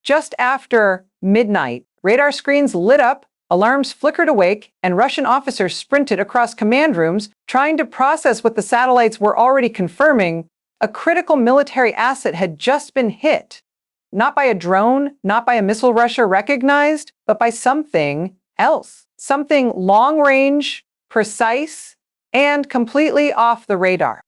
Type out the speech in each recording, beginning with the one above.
Just after midnight, radar screens lit up, alarms flickered awake, and Russian officers sprinted across command rooms, trying to process what the satellites were already confirming. A critical military asset had just been hit. Not by a drone, not by a missile Russia recognized, but by something else. Something long-range, precise, and completely off the radar.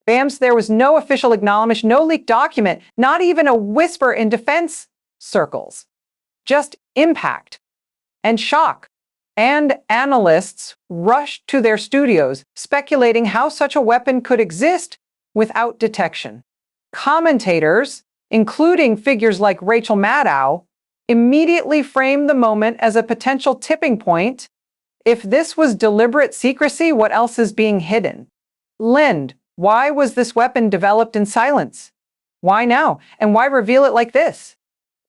Bams, there was no official acknowledgement, no leaked document, not even a whisper in defense circles. Just impact and shock. And analysts rushed to their studios, speculating how such a weapon could exist without detection. Commentators, including figures like Rachel Maddow, immediately framed the moment as a potential tipping point. If this was deliberate secrecy, what else is being hidden? Lind, why was this weapon developed in silence? Why now? And why reveal it like this?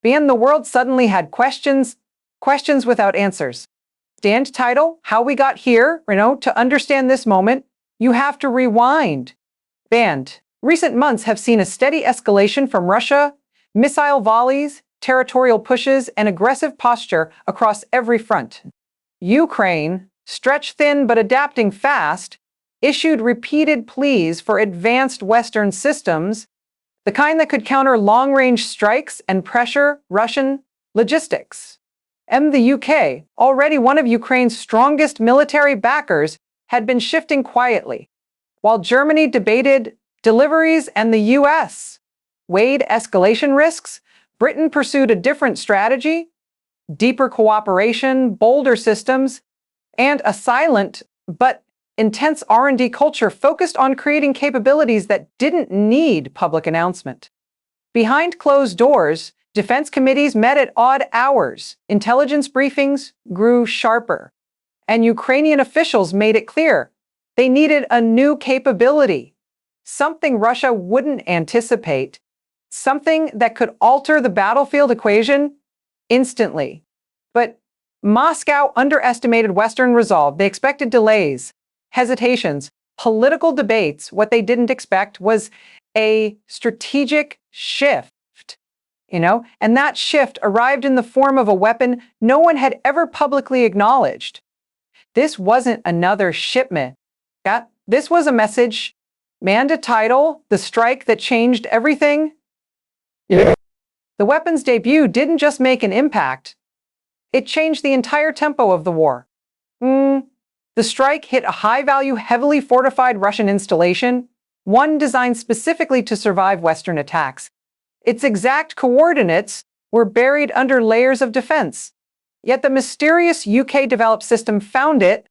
And the world suddenly had questions without answers. Stand title, how we got here, to understand this moment, you have to rewind. And recent months have seen a steady escalation from Russia, missile volleys, territorial pushes, and aggressive posture across every front. Ukraine, stretched thin but adapting fast, issued repeated pleas for advanced Western systems, the kind that could counter long-range strikes and pressure Russian logistics. And the UK, already one of Ukraine's strongest military backers, had been shifting quietly, while Germany debated deliveries and the US weighed escalation risks. Britain pursued a different strategy, deeper cooperation, bolder systems, and a silent but intense R&D culture focused on creating capabilities that didn't need public announcement. Behind closed doors, defense committees met at odd hours, intelligence briefings grew sharper, and Ukrainian officials made it clear they needed a new capability, something Russia wouldn't anticipate, something that could alter the battlefield equation instantly. But Moscow underestimated Western resolve. They expected delays, hesitations, political debates. What they didn't expect was a strategic shift, and that shift arrived in the form of a weapon no one had ever publicly acknowledged. This wasn't another shipment. This was a message, a title, the strike that changed everything. The weapon's debut didn't just make an impact. It changed the entire tempo of the war. The strike hit a high-value, heavily fortified Russian installation, one designed specifically to survive Western attacks. Its exact coordinates were buried under layers of defense. Yet the mysterious UK-developed system found it,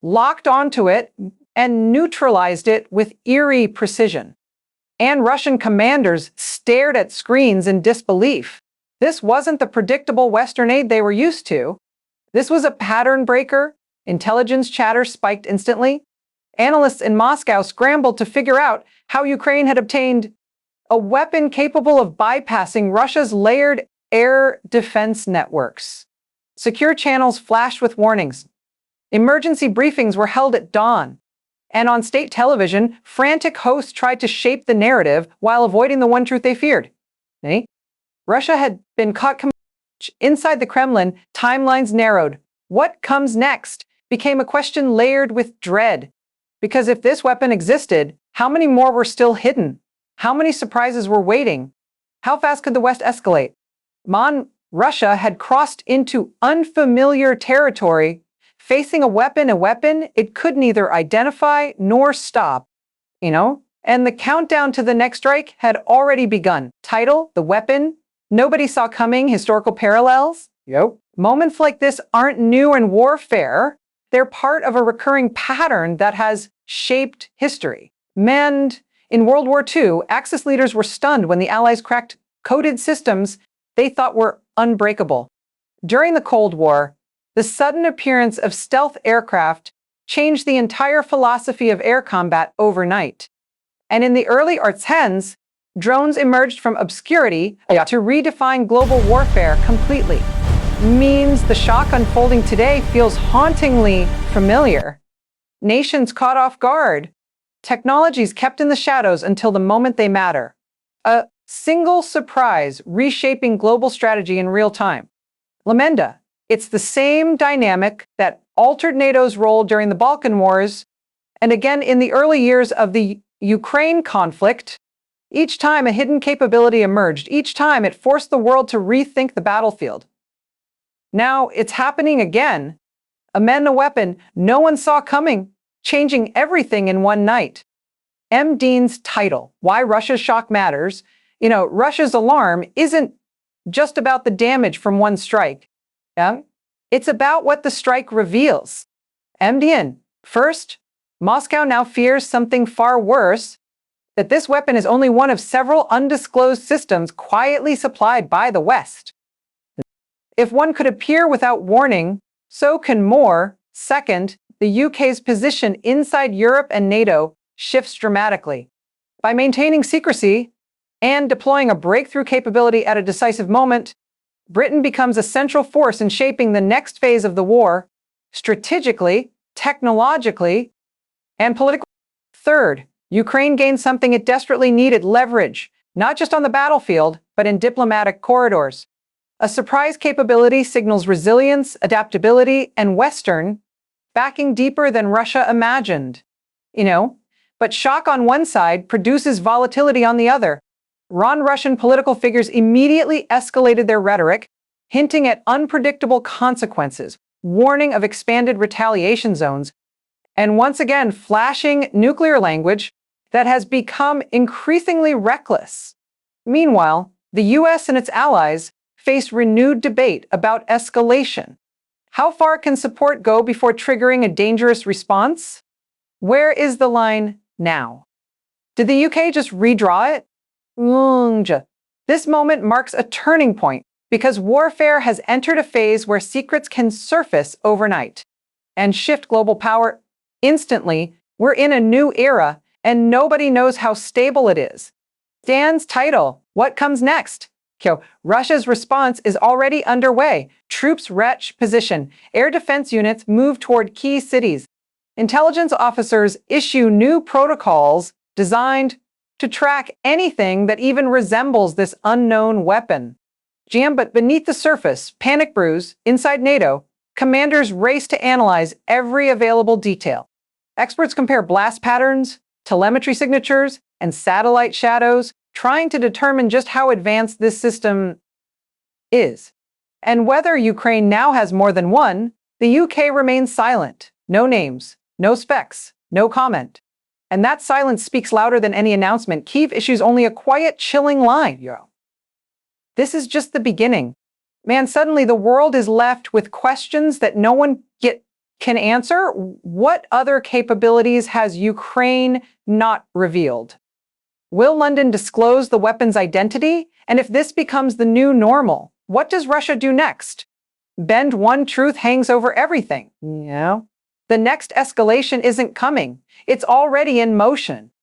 locked onto it, and neutralized it with eerie precision. And Russian commanders stared at screens in disbelief. This wasn't the predictable Western aid they were used to. This was a pattern breaker. Intelligence chatter spiked instantly. Analysts in Moscow scrambled to figure out how Ukraine had obtained a weapon capable of bypassing Russia's layered air defense networks. Secure channels flashed with warnings. Emergency briefings were held at dawn. And on state television, frantic hosts tried to shape the narrative while avoiding the one truth they feared. Russia had been caught inside the Kremlin, timelines narrowed. What comes next became a question layered with dread. Because if this weapon existed, how many more were still hidden? How many surprises were waiting? How fast could the West escalate? Russia had crossed into unfamiliar territory, facing a weapon it could neither identify nor stop, and the countdown to the next strike had already begun. Title, the weapon, nobody saw coming, historical parallels. Moments like this aren't new in warfare. They're part of a recurring pattern that has shaped history. And in World War II, Axis leaders were stunned when the Allies cracked coded systems they thought were unbreakable. During the Cold War, the sudden appearance of stealth aircraft changed the entire philosophy of air combat overnight. And in the early Ardennes, drones emerged from obscurity to redefine global warfare completely. Means the shock unfolding today feels hauntingly familiar. Nations caught off guard. Technologies kept in the shadows until the moment they matter. A single surprise reshaping global strategy in real time. Lamenda, it's the same dynamic that altered NATO's role during the Balkan Wars and again in the early years of the Ukraine conflict. Each time a hidden capability emerged, each time it forced the world to rethink the battlefield. Now it's happening again. A weapon no one saw coming, changing everything in one night. M. Dean's title, Why Russia's Shock Matters. Russia's alarm isn't just about the damage from one strike. Yeah? It's about what the strike reveals. M. Dean, first, Moscow now fears something far worse, that this weapon is only one of several undisclosed systems quietly supplied by the West. If one could appear without warning, so can more. Second, the UK's position inside Europe and NATO shifts dramatically. By maintaining secrecy and deploying a breakthrough capability at a decisive moment, Britain becomes a central force in shaping the next phase of the war, strategically, technologically, and politically. Third, Ukraine gained something it desperately needed: leverage, not just on the battlefield, but in diplomatic corridors. A surprise capability signals resilience, adaptability, and Western backing deeper than Russia imagined. But shock on one side produces volatility on the other. Russian political figures immediately escalated their rhetoric, hinting at unpredictable consequences, warning of expanded retaliation zones, and once again flashing nuclear language that has become increasingly reckless. Meanwhile, the US and its allies face renewed debate about escalation. How far can support go before triggering a dangerous response? Where is the line now? Did the UK just redraw it? This moment marks a turning point because warfare has entered a phase where secrets can surface overnight and shift global power instantly. We're in a new era, and nobody knows how stable it is. Dan's title, What Comes Next? Russia's response is already underway. Troops retch position. Air defense units move toward key cities. Intelligence officers issue new protocols designed to track anything that even resembles this unknown weapon. But beneath the surface, panic brews. Inside NATO, commanders race to analyze every available detail. Experts compare blast patterns, telemetry signatures, and satellite shadows, trying to determine just how advanced this system is. And whether Ukraine now has more than one, the UK remains silent. No names, no specs, no comment. And that silence speaks louder than any announcement. Kyiv issues only a quiet, chilling line. This is just the beginning. Suddenly the world is left with questions that no one can answer. What other capabilities has Ukraine not revealed? Will London disclose the weapon's identity? And if this becomes the new normal, what does Russia do next? Bend one truth hangs over everything. The next escalation isn't coming. It's already in motion.